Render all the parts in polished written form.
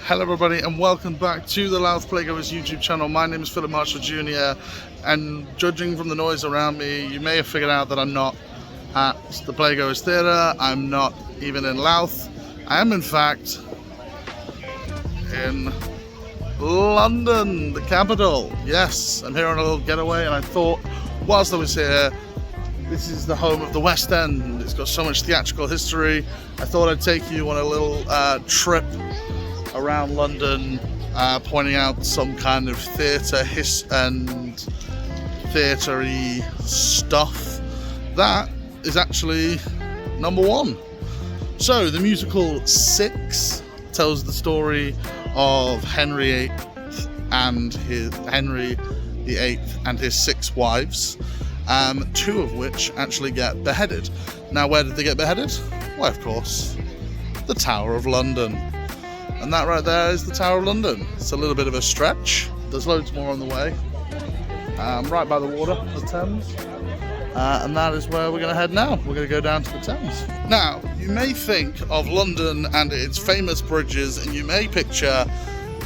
Hello everybody and welcome back to the Louth Playgoers YouTube channel. My name is Philip Marshall Jr. and judging from the noise around me, you may have figured out that I'm not at the Playgoers Theatre. I'm not even in Louth. I am in fact in London, the capital. Yes, I'm here on a little getaway and I thought whilst I was here, this is the home of the West End. It's got so much theatrical history. I thought I'd take you on a little trip around London, pointing out some kind of theatre and theatre-y stuff that is actually number one. So the musical Six tells the story of Henry VIII and his 6 wives, two of which actually get beheaded. Now, where did they get beheaded? Well, of course, the Tower of London. And that right there is the Tower of London. It's a little bit of a stretch. There's loads more on the way. Right by the water, the Thames. And that is where we're going to head now. We're going to go down to the Thames. Now, you may think of London and its famous bridges, and you may picture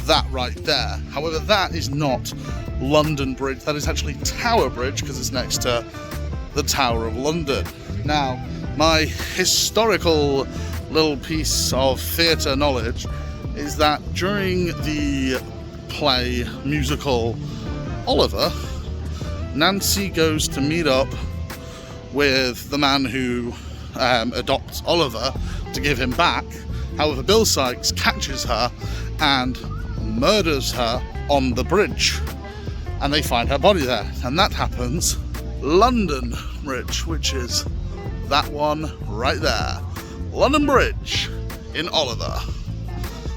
that right there. However, that is not London Bridge. That is actually Tower Bridge, because it's next to the Tower of London. Now, my historical little piece of theatre knowledge is that during the play musical Oliver, Nancy goes to meet up with the man who adopts Oliver to give him back. However, Bill Sikes catches her and murders her on the bridge, and they find her body there, and that happens London Bridge, which is that one right there, London Bridge in Oliver.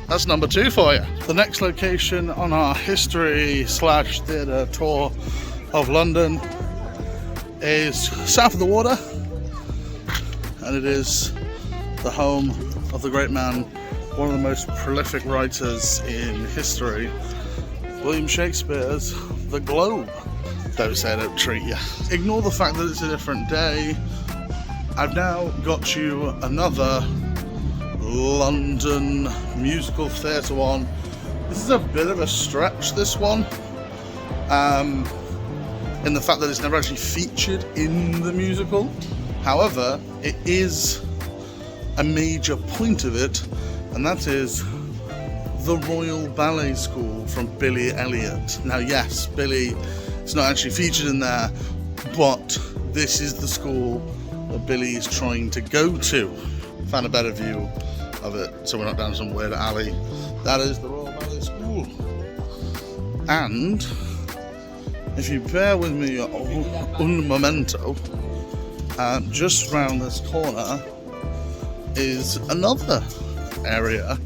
That's number 2 for you. The next location on our history/theatre tour of London is south of the water, and it is the home of the great man, one of the most prolific writers in history, William Shakespeare's The Globe. Don't say I don't treat you. Ignore the fact that it's a different day. I've now got you another London musical theatre one. This is a bit of a stretch, this one, in the fact that it's never actually featured in the musical. However, it is a major point of it, and that is the Royal Ballet School from Billy Elliot. Now, yes, Billy is not actually featured in there, but this is the school that Billy is trying to go to. Found a better view of it, so we're not down some weird alley. That is the Royal Ballet School. And if you bear with me un momento, just round this corner is another area.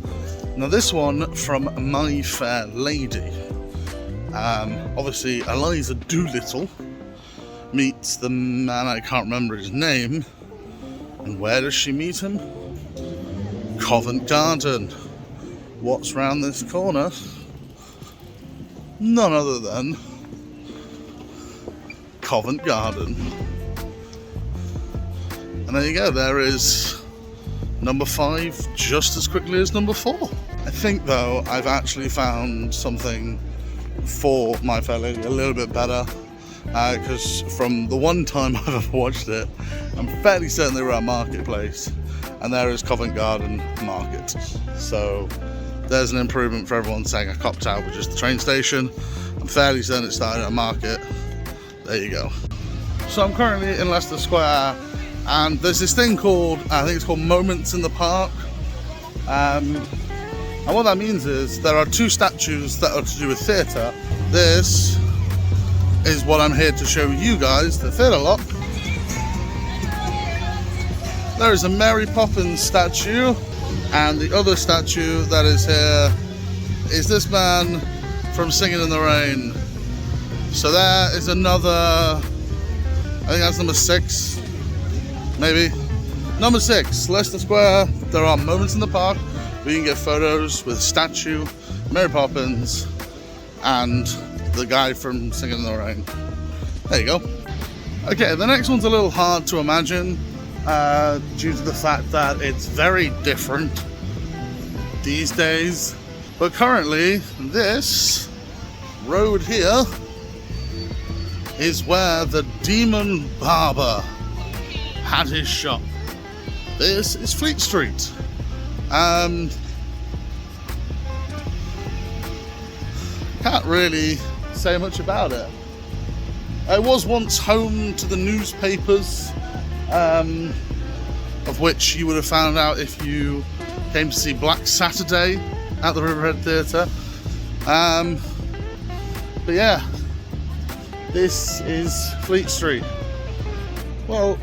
Now this one from My Fair Lady. Obviously Eliza Doolittle meets the man, I can't remember his name. And where does she meet him? Covent Garden. What's round this corner? None other than Covent Garden. And there you go, there is number 5 just as quickly as number 4. I think though I've actually found something for My Fair Lady a little bit better, because from the one time I've ever watched it, I'm fairly certain they were at Marketplace, and there is Covent Garden Market. So there's an improvement for everyone saying I copped out with just the train station. I'm fairly certain it started at Market. There you go. So I'm currently in Leicester Square, and there's this thing called, I think it's called Moments in the Park. And what that means is there are 2 statues that are to do with theatre. This is what I'm here to show you guys, the theatre lot. There is a Mary Poppins statue, and the other statue that is here is this man from Singing in the Rain. So there is another, I think that's number 6, maybe. Number 6, Leicester Square. There are moments in the park where you can get photos with statue, Mary Poppins, and the guy from Singing in the Rain. There you go. Okay, the next one's a little hard to imagine due to the fact that it's very different these days. But currently, this road here is where the Demon Barber had his shop. This is Fleet Street. Can't really say much about it. It was once home to the newspapers, of which you would have found out if you came to see Black Saturday at the Riverhead Theatre. But yeah, this is Fleet Street. Well,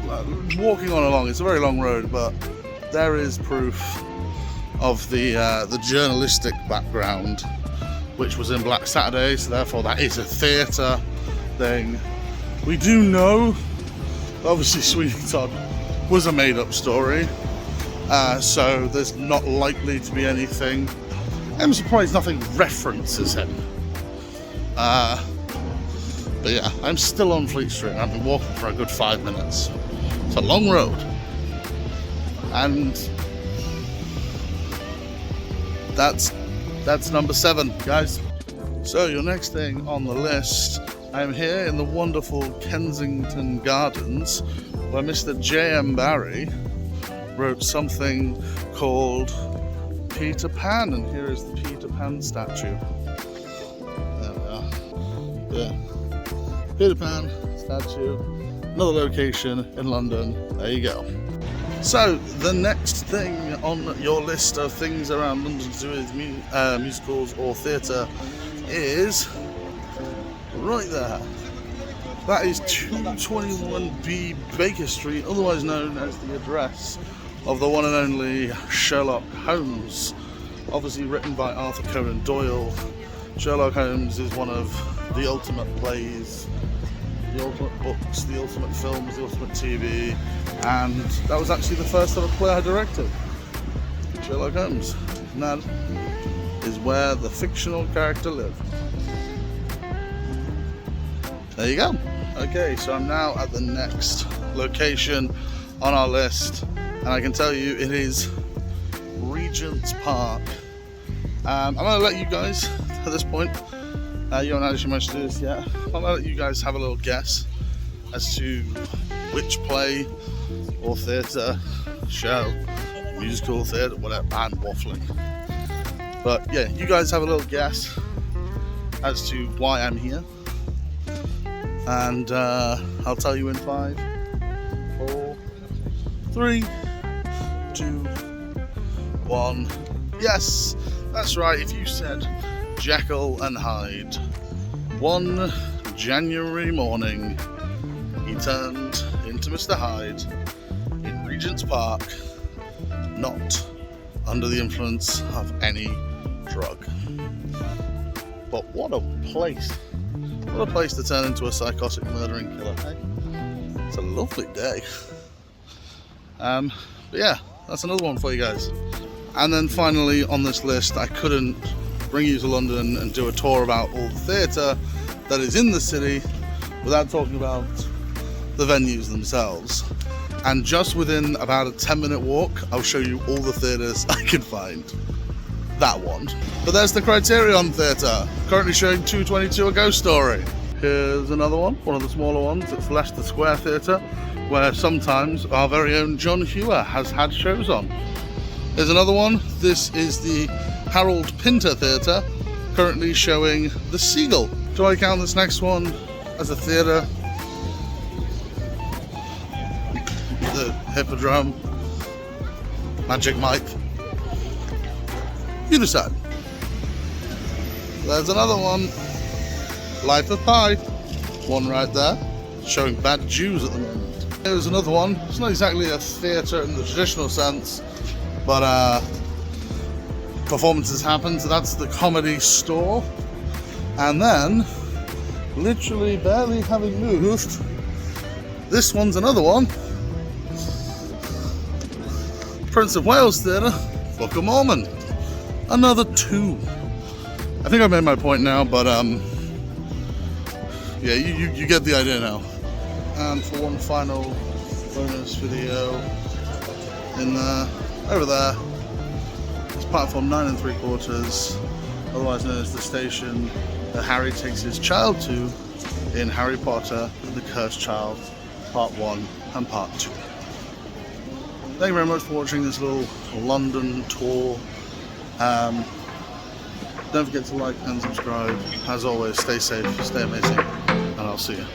walking on along, it's a very long road, but there is proof of the journalistic background, which was in Black Saturday, so therefore that is a theatre thing. We do know, obviously Sweeney Todd was a made-up story, so there's not likely to be anything. I'm surprised nothing references him. But yeah, I'm still on Fleet Street and I've been walking for a good 5 minutes. It's a long road. And that's number 7, guys. So your next thing on the list, I'm here in the wonderful Kensington Gardens, where Mr. J.M. Barrie wrote something called Peter Pan, and here is the Peter Pan statue. There we are. Yeah. Peter Pan statue, another location in London. There you go. So the next thing on your list of things around London to do with musicals or theatre is right there. That is 221B Baker Street, otherwise known as the address of the one and only Sherlock Holmes, obviously written by Arthur Conan Doyle. Sherlock Holmes is one of the ultimate plays, the ultimate books, the ultimate films, the ultimate TV, and that was actually the first ever play I directed, Sherlock Holmes. And that is where the fictional character lived. There you go. Okay, so I'm now at the next location on our list, and I can tell you it is Regents Park. I'm going to let you guys, at this point, you haven't actually managed to do this yet, I'm going to let you guys have a little guess as to which play or theatre, show, musical, theatre, whatever. I'm waffling. But yeah, you guys have a little guess as to why I'm here. And I'll tell you in 5, 4, 3, 2, 1. Yes, that's right. If you said Jekyll and Hyde, one January morning, he turned into Mr. Hyde in Regent's Park, not under the influence of any drug. But what a place. What a place to turn into a psychotic murdering killer, hey? It's a lovely day. But yeah, that's another one for you guys. And then finally on this list, I couldn't bring you to London and do a tour about all the theatre that is in the city without talking about the venues themselves. And just within about a 10-minute walk, I'll show you all the theatres I can find. That one. But there's the Criterion Theatre, currently showing 222 A Ghost Story. Here's another one of the smaller ones. It's Leicester Square Theatre, where sometimes our very own John Hewer has had shows on. Here's another one. This is the Harold Pinter Theatre, currently showing The Seagull. Do I count this next one as a theatre? The Hippodrome, Magic Mike. You decide. There's another one, Life of Pi. One right there, showing Bad Jews at the moment. There's another one. It's not exactly a theatre in the traditional sense, but performances happen, so that's the Comedy Store. And then, literally barely having moved, this one's another one. Prince of Wales Theatre, Book of Mormon. Another 2. I think I made my point now, but yeah, you get the idea now. And for one final bonus video, in there, over there, it's platform 9 3/4, otherwise known as the station that Harry takes his child to in Harry Potter and the Cursed Child Part 1 and Part 2. Thank you very much for watching this little London tour. Don't forget to like and subscribe. As always, stay safe, stay amazing, and I'll see you.